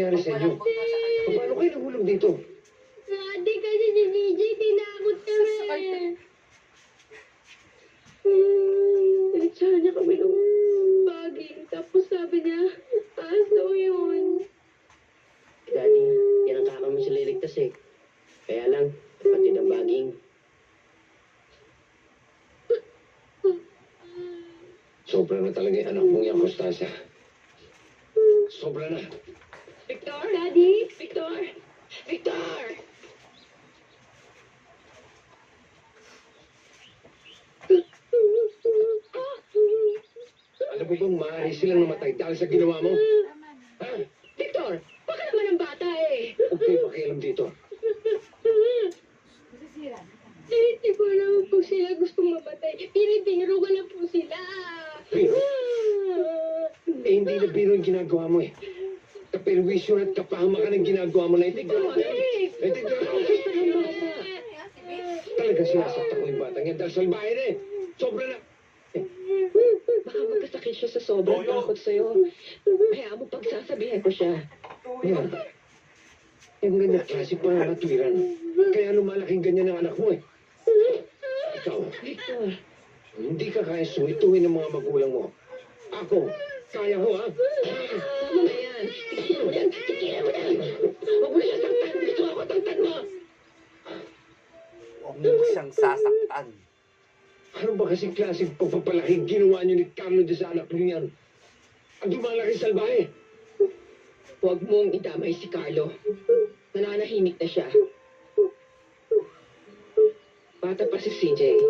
nangyari sa inyo? Paano kayo nahulog dito? Daddy, kasi si DJ, tinakot kami. Pinitsara niya kami ng baging. Tapos sabi niya, aso yun. Daddy, yan ang kakang mo sila iligtas eh. Kaya lang, kapatid ang baging. Sobra na talaga yung anak mong yan, Constanza. Sobra na. Victor? Daddy? Victor! Victor! Alam mo bang maaari silang namatay dahil sa ginawa mo? Ha? Victor! Baka naman ang bata eh! Huwag kayo makialam dito. Hindi ko alam po sila gustong mamatay. Pinibiro ko lang po sila. Biro? Eh, hindi na biro yung ginagawa mo eh. Kaperwisyo at kapahamakan ang ginagawa mo na itignan mo. Itignan mo. Talaga sinasakta ko yung batang yan dahil salbahe na eh. Sobra na. Baka magkasakit siya sa sobrang takot sa'yo. Kaya mo pagsasabihin ko siya. Yan. Yung ganyan klase pangangatwiran. Kaya lumalaking ganyan ang anak mo eh. Ikaw, Victor! hindi ka kaya suwituhin ng mga magulang mo. Ako, kaya ko ha. Tama na yan! Tigilan mo yan! Tigilan mo yan! Huwag mo siya saktan! Gusto ako taktan mo! Huwag mo siyang sasaktan. Ano ba kasing klaseng pagpapalaki ginawa niyo ni Carlo de sa anak niyo yan? Ang lumalaki salbahe. Huwag mong idamay si Carlo. Nananahimik na siya. Bata pa si CJ.